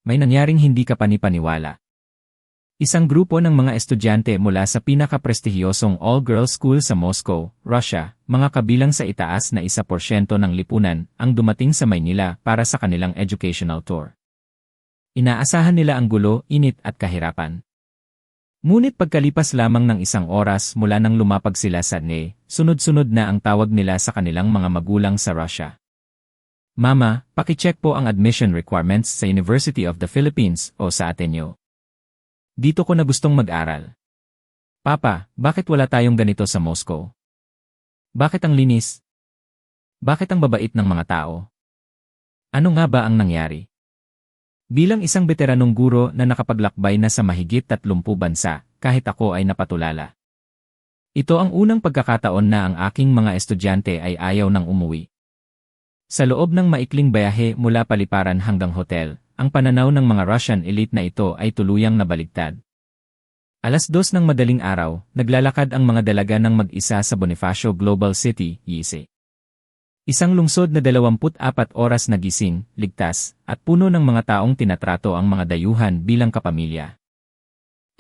May nangyaring hindi kapanipaniwala. Isang grupo ng mga estudyante mula sa pinakaprestihiyosong all-girls school sa Moscow, Russia, mga kabilang sa itaas na 1% ng lipunan, ang dumating sa Maynila para sa kanilang educational tour. Inaasahan nila ang gulo, init at kahirapan. Ngunit pagkalipas lamang ng isang oras mula nang lumapag sila sa NE, sunod-sunod na ang tawag nila sa kanilang mga magulang sa Russia. Mama, pakicheck po ang admission requirements sa University of the Philippines o sa Ateneo. Dito ko na gustong mag-aral. Papa, bakit wala tayong ganito sa Moscow? Bakit ang linis? Bakit ang babait ng mga tao? Ano nga ba ang nangyari? Bilang isang veteranong guro na nakapaglakbay na sa mahigit 30 bansa, kahit ako ay napatulala. Ito ang unang pagkakataon na ang aking mga estudyante ay ayaw nang umuwi. Sa loob ng maikling bayahe mula paliparan hanggang hotel, ang pananaw ng mga Russian elite na ito ay tuluyang nabaligtad. 2:00 ng madaling araw, naglalakad ang mga dalaga ng mag-isa sa Bonifacio Global City, Yise. Isang lungsod na 24 oras na gising, ligtas, at puno ng mga taong tinatrato ang mga dayuhan bilang kapamilya.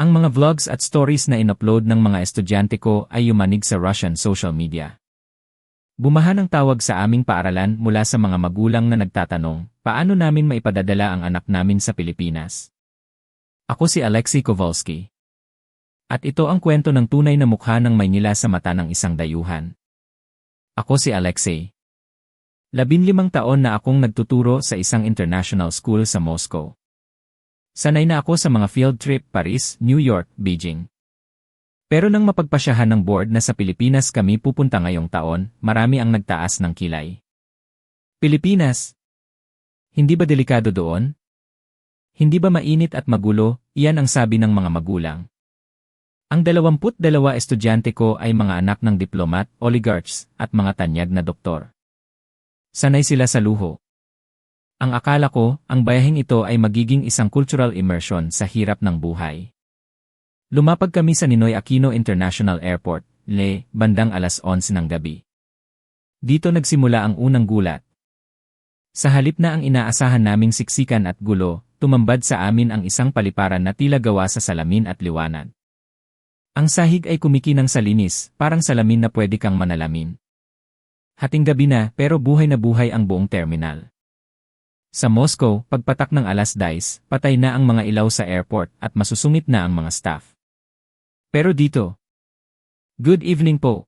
Ang mga vlogs at stories na inupload ng mga estudyante ko ay yumanig sa Russian social media. Bumahan ang tawag sa aming paaralan mula sa mga magulang na nagtatanong, paano namin maipadadala ang anak namin sa Pilipinas? Ako si Alexei Kowalski. At ito ang kwento ng tunay na mukha ng Maynila sa mata ng isang dayuhan. Ako si Alexei. 15 taon na akong nagtuturo sa isang international school sa Moscow. Sanay na ako sa mga field trip Paris, New York, Beijing. Pero nang mapagpasyahan ng board na sa Pilipinas kami pupunta ngayong taon, marami ang nagtaas ng kilay. Pilipinas? Hindi ba delikado doon? Hindi ba mainit at magulo? Iyan ang sabi ng mga magulang. Ang 22 estudyante ko ay mga anak ng diplomat, oligarchs, at mga tanyag na doktor. Sanay sila sa luho. Ang akala ko, ang bayaheng ito ay magiging isang cultural immersion sa hirap ng buhay. Lumapag kami sa Ninoy Aquino International Airport, bandang 11:00 ng gabi. Dito nagsimula ang unang gulat. Sa halip na ang inaasahan naming siksikan at gulo, tumambad sa amin ang isang paliparan na tila gawa sa salamin at liwanag. Ang sahig ay kumikinang sa linis, parang salamin na pwede kang manalamin. Hating gabi na pero buhay na buhay ang buong terminal. Sa Moscow, pagpatak ng 10:00, patay na ang mga ilaw sa airport at masusungit na ang mga staff. Pero dito, good evening po.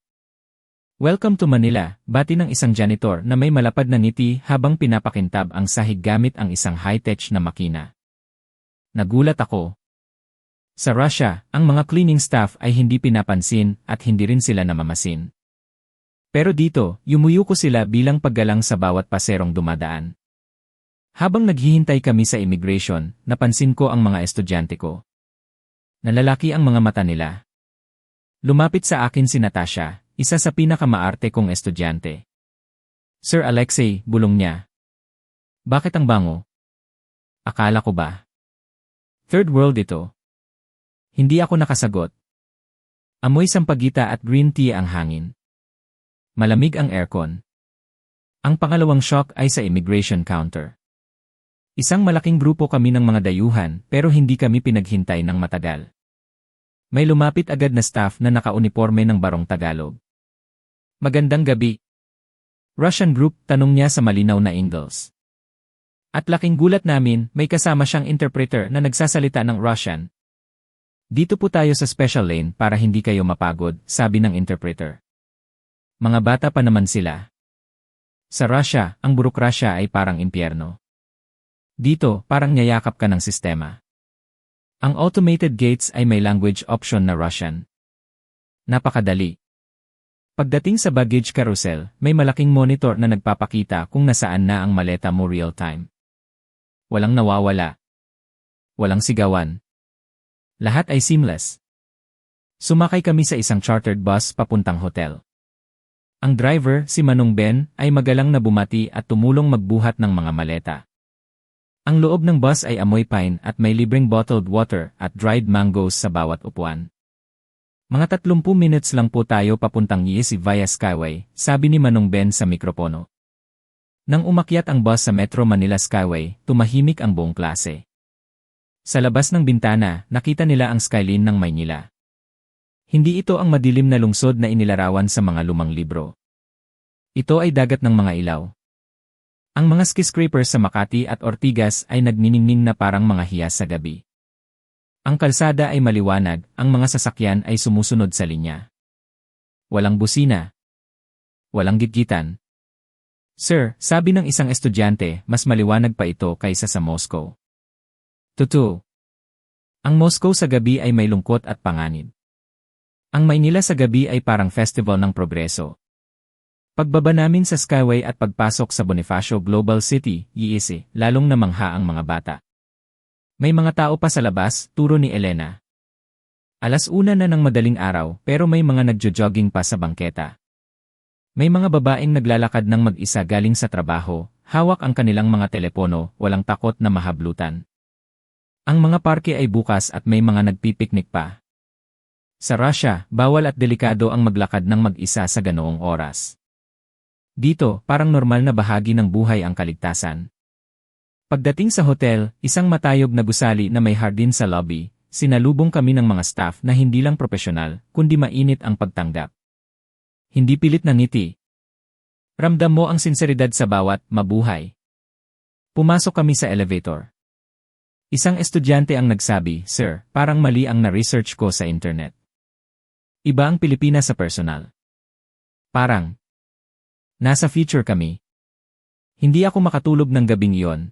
Welcome to Manila, bati ng isang janitor na may malapad na ngiti habang pinapakintab ang sahig gamit ang isang high-tech na makina. Nagulat ako. Sa Russia, ang mga cleaning staff ay hindi pinapansin at hindi rin sila namamasin. Pero dito, yumuyuko sila bilang paggalang sa bawat paserong dumadaan. Habang naghihintay kami sa immigration, napansin ko ang mga estudyante ko. Nalalaki ang mga mata nila. Lumapit sa akin si Natasha, isa sa pinakamaarte kong estudyante. Sir Alexei, bulong niya. Bakit ang bango? Akala ko ba? Third world ito. Hindi ako nakasagot. Amoy sampagita at green tea ang hangin. Malamig ang aircon. Ang pangalawang shock ay sa immigration counter. Isang malaking grupo kami ng mga dayuhan pero hindi kami pinaghintay ng matagal. May lumapit agad na staff na nakauniporme ng Barong Tagalog. Magandang gabi. Russian group, tanong niya sa malinaw na English. At laking gulat namin, may kasama siyang interpreter na nagsasalita ng Russian. Dito po tayo sa special lane para hindi kayo mapagod, sabi ng interpreter. Mga bata pa naman sila. Sa Russia, ang burokrasya ay parang impyerno. Dito, parang nyayakap ka ng sistema. Ang automated gates ay may language option na Russian. Napakadali. Pagdating sa baggage carousel, may malaking monitor na nagpapakita kung nasaan na ang maleta mo real-time. Walang nawawala. Walang sigawan. Lahat ay seamless. Sumakay kami sa isang chartered bus papuntang hotel. Ang driver, si Manong Ben, ay magalang na bumati at tumulong magbuhat ng mga maleta. Ang loob ng bus ay amoy pine at may libreng bottled water at dried mangoes sa bawat upuan. Mga 30 minutes lang po tayo papuntang Yisi via Skyway, sabi ni Manong Ben sa mikropono. Nang umakyat ang bus sa Metro Manila Skyway, tumahimik ang buong klase. Sa labas ng bintana, nakita nila ang skyline ng Maynila. Hindi ito ang madilim na lungsod na inilarawan sa mga lumang libro. Ito ay dagat ng mga ilaw. Ang mga skyscrapers sa Makati at Ortigas ay nagniningning na parang mga hiyas sa gabi. Ang kalsada ay maliwanag, ang mga sasakyan ay sumusunod sa linya. Walang busina. Walang gitgitan. Sir, sabi ng isang estudyante, mas maliwanag pa ito kaysa sa Moscow. Totoo. Ang Moscow sa gabi ay may lungkot at panganib. Ang Maynila sa gabi ay parang festival ng progreso. Pagbaba namin sa Skyway at pagpasok sa Bonifacio Global City, EEC, lalong namangha ang mga bata. May mga tao pa sa labas, turo ni Elena. 1:00 na ng madaling araw pero may mga nagjo-jogging pa sa bangketa. May mga babaeng naglalakad ng mag-isa galing sa trabaho, hawak ang kanilang mga telepono, walang takot na mahablutan. Ang mga parke ay bukas at may mga nagpipiknik pa. Sa Russia, bawal at delikado ang maglakad ng mag-isa sa ganoong oras. Dito, parang normal na bahagi ng buhay ang kaligtasan. Pagdating sa hotel, isang matayog na gusali na may hardin sa lobby, sinalubong kami ng mga staff na hindi lang profesional, kundi mainit ang pagtanggap. Hindi pilit na ngiti. Ramdam mo ang sinseridad sa bawat mabuhay. Pumasok kami sa elevator. Isang estudyante ang nagsabi, "Sir, parang mali ang na-research ko sa internet. Iba ang Pilipinas sa personal. Parang nasa future kami." Hindi ako makatulog ng gabing iyon.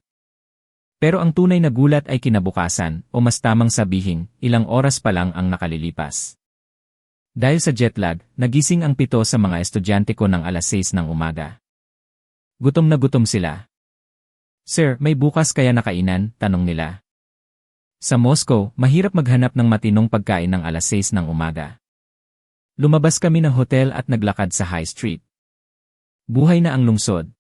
Pero ang tunay na gulat ay kinabukasan, o mas tamang sabihin, ilang oras pa lang ang nakalilipas. Dahil sa jetlag, nagising ang 7 sa mga estudyante ko ng 6:00 ng umaga. Gutom na gutom sila. "Sir, may bukas kaya na kainan?" tanong nila. Sa Moscow, mahirap maghanap ng matinong pagkain ng 6:00 ng umaga. Lumabas kami ng hotel at naglakad sa High Street. Buhay na ang lungsod.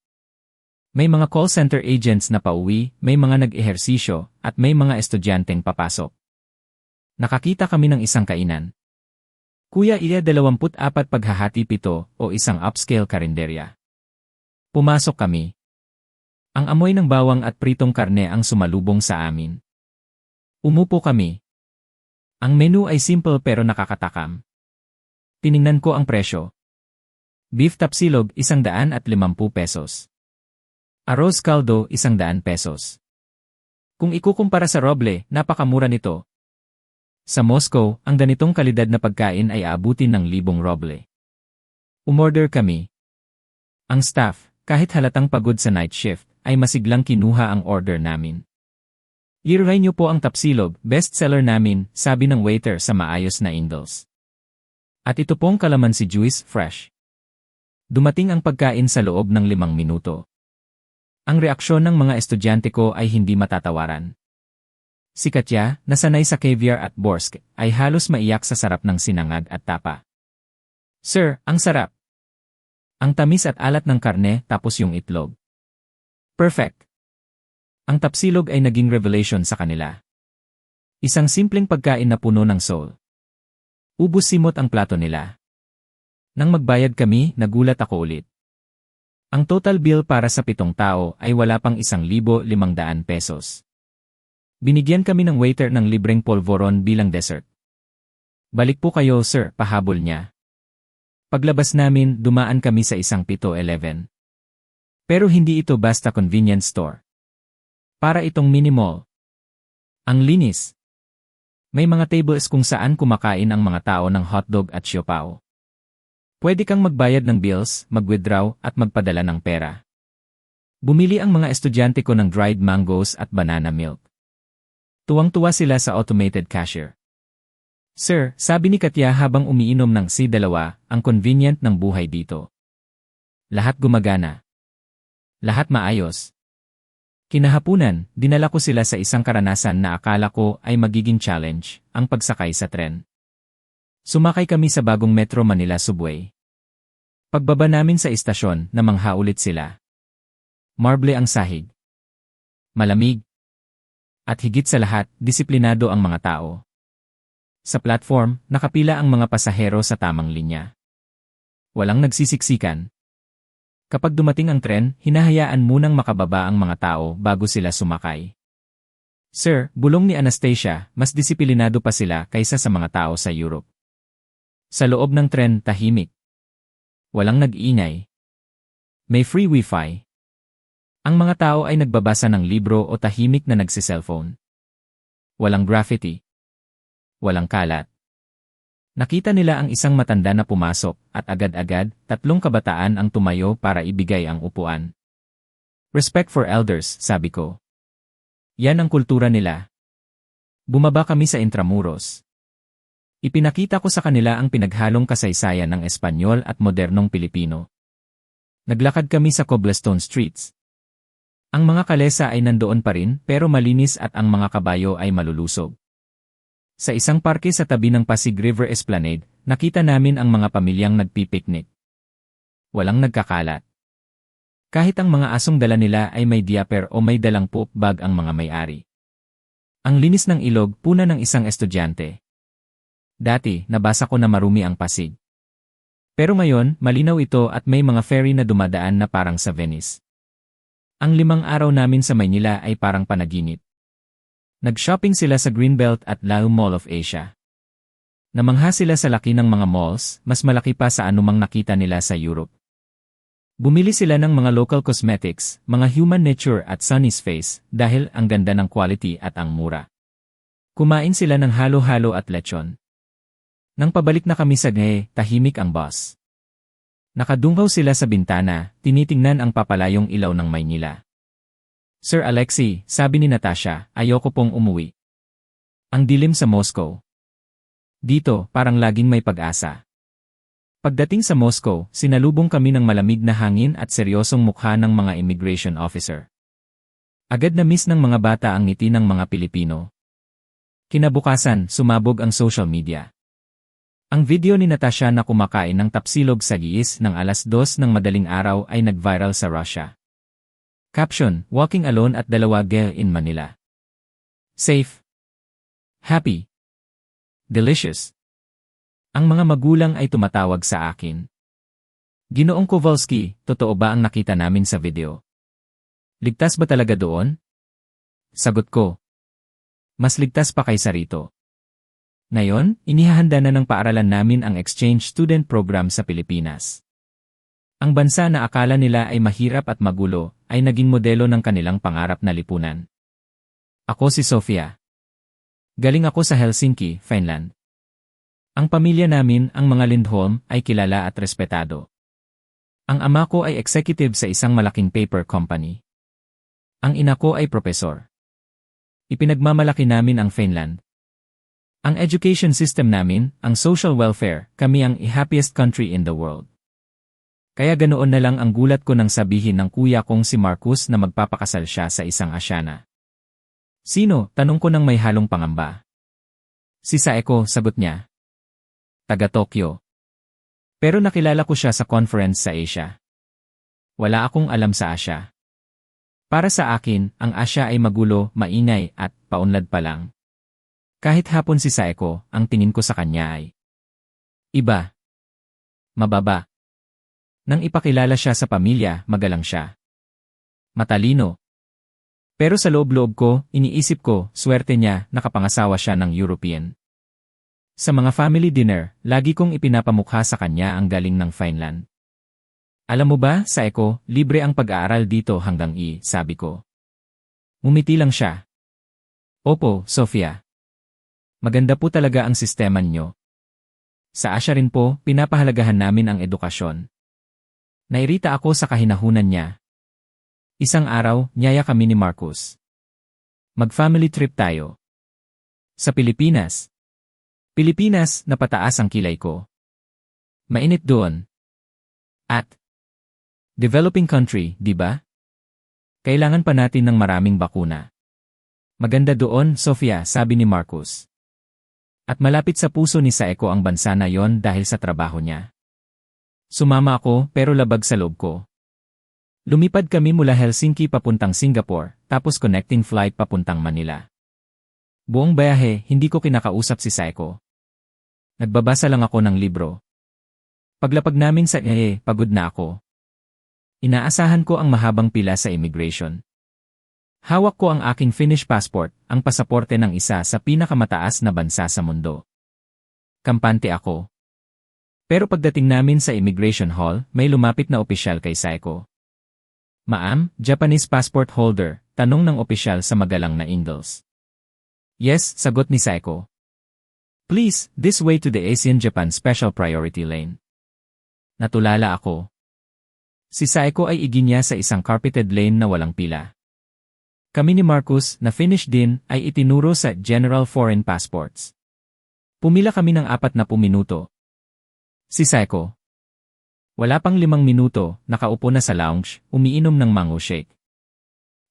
May mga call center agents na pauwi, may mga nag-ehersisyo, at may mga estudyanteng papasok. Nakakita kami ng isang kainan. Kuya, iya 24 paghahati 7 o isang upscale karinderya. Pumasok kami. Ang amoy ng bawang at pritong karne ang sumalubong sa amin. Umupo kami. Ang menu ay simple pero nakakatakam. Tiningnan ko ang presyo. Beef tapsilog, 150 pesos. Arroz caldo, 100 pesos. Kung ikukumpara sa Roble, napakamura nito. Sa Moscow, ang ganitong kalidad na pagkain ay aabutin ng 1,000 Roble. Umorder kami. Ang staff, kahit halatang pagod sa night shift, ay masiglang kinuha ang order namin. "I-try niyo po ang tapsilog, bestseller namin," sabi ng waiter sa maayos na Ingles. "At ito pong kalamansi juice, fresh." Dumating ang pagkain sa loob ng 5 minuto. Ang reaksyon ng mga estudyante ko ay hindi matatawaran. Si Katya, nasanay sa caviar at borscht, ay halos maiyak sa sarap ng sinangag at tapa. "Sir, ang sarap. Ang tamis at alat ng karne tapos yung itlog. Perfect." Ang tapsilog ay naging revelation sa kanila. Isang simpleng pagkain na puno ng soul. Ubus simot ang plato nila. Nang magbayad kami, nagulat ako ulit. Ang total bill para sa 7 tao ay wala pang 1,500 pesos. Binigyan kami ng waiter ng libreng polvoron bilang dessert. "Balik po kayo, sir," pahabol niya. Paglabas namin, dumaan kami sa isang 7-Eleven. Pero hindi ito basta convenience store. Para itong mini mall. Ang linis. May mga tables kung saan kumakain ang mga tao ng hotdog at siopaw. Pwede kang magbayad ng bills, mag-withdraw, at magpadala ng pera. Bumili ang mga estudyante ko ng dried mangoes at banana milk. Tuwang-tuwa sila sa automated cashier. "Sir," sabi ni Katya habang umiinom ng C2, "ang convenient ng buhay dito. Lahat gumagana. Lahat maayos." Kinahapunan, dinala ko sila sa isang karanasan na akala ko ay magiging challenge, ang pagsakay sa tren. Sumakay kami sa bagong Metro Manila Subway. Pagbaba namin sa istasyon, namangha ulit sila. Marble ang sahig. Malamig. At higit sa lahat, disiplinado ang mga tao. Sa platform, nakapila ang mga pasahero sa tamang linya. Walang nagsisiksikan. Kapag dumating ang tren, hinahayaan munang makababa ang mga tao bago sila sumakay. Sir, bulong ni Anastasia, mas disiplinado pa sila kaysa sa mga tao sa Europe. Sa loob ng tren, tahimik. Walang nag-ingay. May free wifi. Ang mga tao ay nagbabasa ng libro o tahimik na nagsiselfone. Walang graffiti. Walang kalat. Nakita nila ang isang matanda na pumasok at agad-agad, 3 kabataan ang tumayo para ibigay ang upuan. Respect for elders, sabi ko. Yan ang kultura nila. Bumaba kami sa Intramuros. Ipinakita ko sa kanila ang pinaghalong kasaysayan ng Espanyol at modernong Pilipino. Naglakad kami sa cobblestone streets. Ang mga kalesa ay nandoon pa rin pero malinis at ang mga kabayo ay malulusog. Sa isang parke sa tabi ng Pasig River Esplanade, nakita namin ang mga pamilyang nagpipiknik. Walang nagkakalat. Kahit ang mga asong dala nila ay may diaper o may dalang poop bag ang mga may-ari. Ang linis ng ilog, puna ng isang estudyante. Dati, nabasa ko na marumi ang Pasig. Pero ngayon, malinaw ito at may mga ferry na dumadaan na parang sa Venice. Ang 5 araw namin sa Maynila ay parang panaginip. Nag-shopping sila sa Greenbelt at Lao Mall of Asia. Namangha sila sa laki ng mga malls, mas malaki pa sa anumang nakita nila sa Europe. Bumili sila ng mga local cosmetics, mga Human Nature at Sunny's Face dahil ang ganda ng quality at ang mura. Kumain sila ng halo-halo at lechon. Nang pabalik na kami sa tahimik ang bus. Nakadunggaw sila sa bintana, tinitingnan ang papalayong ilaw ng Maynila. Sir Alexei, sabi ni Natasha, ayoko pong umuwi. Ang dilim sa Moscow. Dito, parang laging may pag-asa. Pagdating sa Moscow, sinalubong kami ng malamig na hangin at seryosong mukha ng mga immigration officer. Agad na miss ng mga bata ang ngiti ng mga Pilipino. Kinabukasan, sumabog ang social media. Ang video ni Natasha na kumakain ng tapsilog sa giis ng 2:00 ng madaling araw ay nag-viral sa Russia. Caption, walking alone at 2 girl in Manila. Safe. Happy. Delicious. Ang mga magulang ay tumatawag sa akin. Ginoong Kowalski, totoo ba ang nakita namin sa video? Ligtas ba talaga doon? Sagot ko. Mas ligtas pa kaysa rito. Ngayon, inihahanda na ng paaralan namin ang exchange student program sa Pilipinas. Ang bansa na akala nila ay mahirap at magulo, ay naging modelo ng kanilang pangarap na lipunan. Ako si Sofia. Galing ako sa Helsinki, Finland. Ang pamilya namin, ang mga Lindholm, ay kilala at respetado. Ang ama ko ay executive sa isang malaking paper company. Ang ina ko ay propesor. Ipinagmamalaki namin ang Finland. Ang education system namin, ang social welfare, kami ang happiest country in the world. Kaya ganoon na lang ang gulat ko nang sabihin ng kuya kong si Marcus na magpapakasal siya sa isang Asyana. Sino? Tanong ko nang may halong pangamba. Si Saeko, sagot niya. Taga Tokyo. Pero nakilala ko siya sa conference sa Asia. Wala akong alam sa Asia. Para sa akin, ang Asia ay magulo, maingay at paunlad pa lang. Kahit hapon si Saeko, ang tingin ko sa kanya ay iba. Mababa. Nang ipakilala siya sa pamilya, magalang siya. Matalino. Pero sa loob-loob ko, iniisip ko, swerte niya, nakapangasawa siya ng European. Sa mga family dinner, lagi kong ipinapamukha sa kanya ang galing ng Finland. Alam mo ba, Saeko, libre ang pag-aaral dito hanggang sabi ko. Ngumiti lang siya. Opo, Sofia. Maganda po talaga ang sistema niyo. Sa Asia rin po, pinapahalagahan namin ang edukasyon. Nairita ako sa kahinahunan niya. Isang araw, niyaya kami ni Marcus. Mag-family trip tayo. Sa Pilipinas. Pilipinas, napataas ang kilay ko. Mainit doon. At developing country, di ba? Kailangan pa natin ng maraming bakuna. Maganda doon, Sofia, sabi ni Marcus. At malapit sa puso ni Saeko ang bansa na yon dahil sa trabaho niya. Sumama ako pero labag sa loob ko. Lumipad kami mula Helsinki papuntang Singapore, tapos connecting flight papuntang Manila. Buong biyahe, hindi ko kinakausap si Saeko. Nagbabasa lang ako ng libro. Paglapag namin sa pagod na ako. Inaasahan ko ang mahabang pila sa immigration. Hawak ko ang aking Finnish passport, ang pasaporte ng isa sa pinakamataas na bansa sa mundo. Kampante ako. Pero pagdating namin sa immigration hall, may lumapit na opisyal kay Saeko. Ma'am, Japanese passport holder, tanong ng opisyal sa magalang na Ingles. Yes, sagot ni Saeko. Please, this way to the ASEAN-Japan Special Priority Lane. Natulala ako. Si Saeko ay iginya sa isang carpeted lane na walang pila. Kami ni Marcus, na Finnish din, ay itinuro sa General Foreign Passports. Pumila kami ng 40 minuto. Si Saeko. Wala pang 5 minuto, nakaupo na sa lounge, umiinom ng mango shake.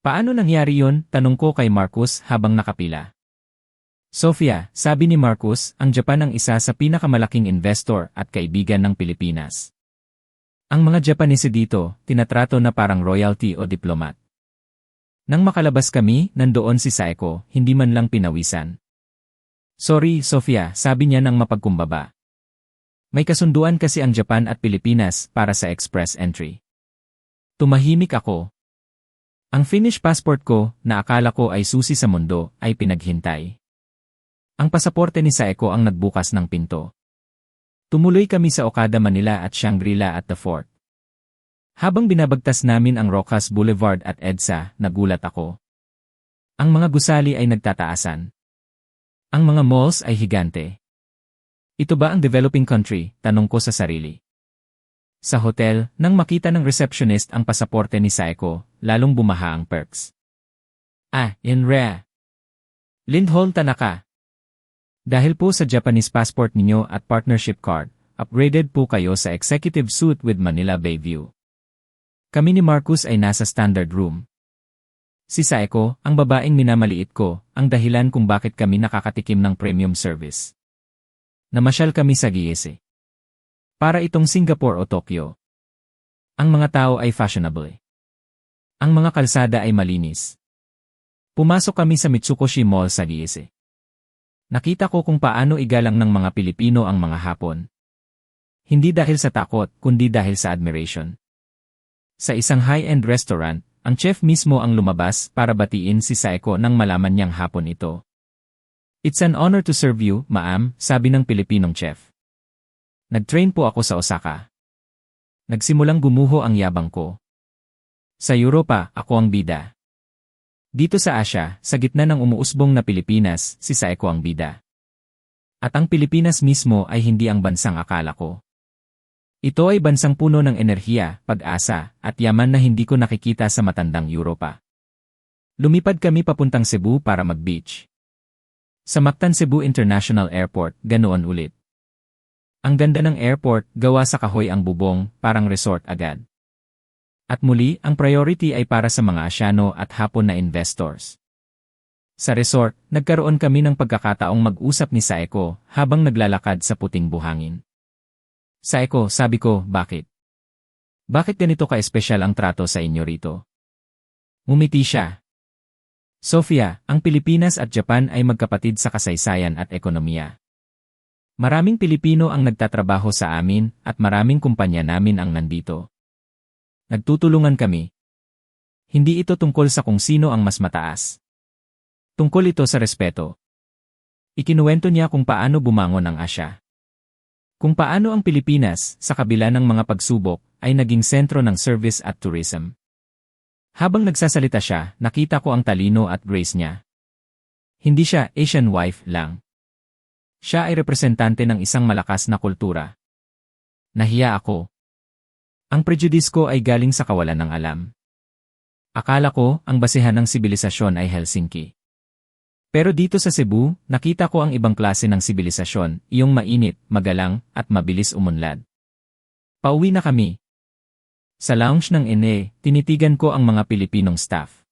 Paano nangyari yon? Tanong ko kay Marcus habang nakapila. Sofia, sabi ni Marcus, ang Japan ang isa sa pinakamalaking investor at kaibigan ng Pilipinas. Ang mga Japanese dito, tinatrato na parang royalty o diplomat. Nang makalabas kami, nandoon si Saeko, hindi man lang pinawisan. Sorry, Sofia, sabi niya nang mapagkumbaba. May kasunduan kasi ang Japan at Pilipinas para sa express entry. Tumahimik ako. Ang Finnish passport ko, na akala ko ay susi sa mundo, ay pinaghintay. Ang pasaporte ni Saeko ang nagbukas ng pinto. Tumuloy kami sa Okada, Manila at Shangri-La at the Fort. Habang binabagtas namin ang Rojas Boulevard at EDSA, nagulat ako. Ang mga gusali ay nagtataasan. Ang mga malls ay higante. Ito ba ang developing country? Tanong ko sa sarili. Sa hotel, nang makita ng receptionist ang pasaporte ni Saeko, lalong bumaha ang perks. Inrea. Lindholm Tanaka. Dahil po sa Japanese passport ninyo at partnership card, upgraded po kayo sa executive suite with Manila Bay View. Kami ni Marcus ay nasa standard room. Si Saeko, ang babaeng minamaliit ko, ang dahilan kung bakit kami nakakatikim ng premium service. Namasyal kami sa Giese. Para itong Singapore o Tokyo. Ang mga tao ay fashionable. Ang mga kalsada ay malinis. Pumasok kami sa Mitsukoshi Mall sa Giese. Nakita ko kung paano igalang ng mga Pilipino ang mga Hapon. Hindi dahil sa takot, kundi dahil sa admiration. Sa isang high-end restaurant, ang chef mismo ang lumabas para batiin si Saeko nang malaman niyang Hapon ito. It's an honor to serve you, ma'am, sabi ng Pilipinong chef. Nag-train po ako sa Osaka. Nagsimulang gumuho ang yabang ko. Sa Europa, ako ang bida. Dito sa Asia, sa gitna ng umuusbong na Pilipinas, si Saeko ang bida. At ang Pilipinas mismo ay hindi ang bansang akala ko. Ito ay bansang puno ng enerhiya, pag-asa, at yaman na hindi ko nakikita sa matandang Europa. Lumipad kami papuntang Cebu para mag-beach. Sa Mactan Cebu International Airport, ganoon ulit. Ang ganda ng airport, gawa sa kahoy ang bubong, parang resort agad. At muli, ang priority ay para sa mga Asyano at Hapon na investors. Sa resort, nagkaroon kami ng pagkakataong mag-usap ni Saeko habang naglalakad sa puting buhangin. Saeko, sabi ko, bakit? Bakit ganito ka-espesyal ang trato sa inyo rito? Ngumiti siya. Sofia, ang Pilipinas at Japan ay magkapatid sa kasaysayan at ekonomiya. Maraming Pilipino ang nagtatrabaho sa amin at maraming kumpanya namin ang nandito. Nagtutulungan kami. Hindi ito tungkol sa kung sino ang mas mataas. Tungkol ito sa respeto. Ikinuwento niya kung paano bumangon ang Asya. Kung paano ang Pilipinas, sa kabila ng mga pagsubok, ay naging sentro ng service at tourism. Habang nagsasalita siya, nakita ko ang talino at grace niya. Hindi siya Asian wife lang. Siya ay representante ng isang malakas na kultura. Nahiya ako. Ang prejudice ko ay galing sa kawalan ng alam. Akala ko, ang basehan ng sibilisasyon ay Helsinki. Pero dito sa Cebu, nakita ko ang ibang klase ng sibilisasyon, iyong mainit, magalang, at mabilis umunlad. Pauwi na kami. Sa lounge ng Ene, tinitigan ko ang mga Pilipinong staff.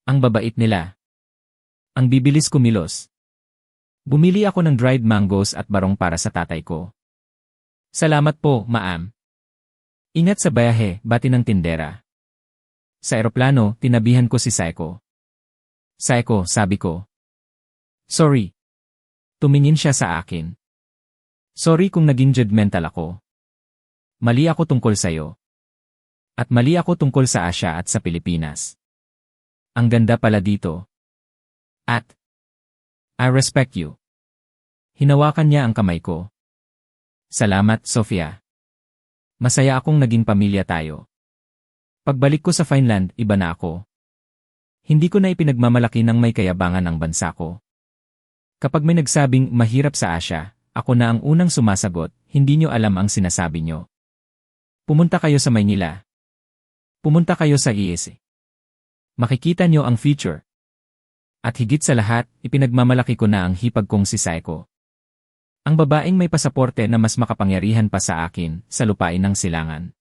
Ang babait nila. Ang bibilis kumilos. Bumili ako ng dried mangoes at barong para sa tatay ko. Salamat po, ma'am. Ingat sa bayahe, bati ng tindera. Sa eroplano, tinabihan ko si Saeko. Saeko, sabi ko. Sorry. Tumingin siya sa akin. Sorry kung naging judgmental ako. Mali ako tungkol sa'yo. At mali ako tungkol sa Asya at sa Pilipinas. Ang ganda pala dito. At, I respect you. Hinawakan niya ang kamay ko. Salamat, Sofia. Masaya akong naging pamilya tayo. Pagbalik ko sa Finland, iba na ako. Hindi ko na ipinagmamalaki ng may kayabangan ang bansa ko. Kapag may nagsabing mahirap sa Asya, ako na ang unang sumasagot, hindi nyo alam ang sinasabi nyo. Pumunta kayo sa Maynila. Pumunta kayo sa IES. Makikita nyo ang future. At higit sa lahat, ipinagmamalaki ko na ang hipag kong si Saeko. Ang babaeng may pasaporte na mas makapangyarihan pa sa akin, sa lupain ng silangan.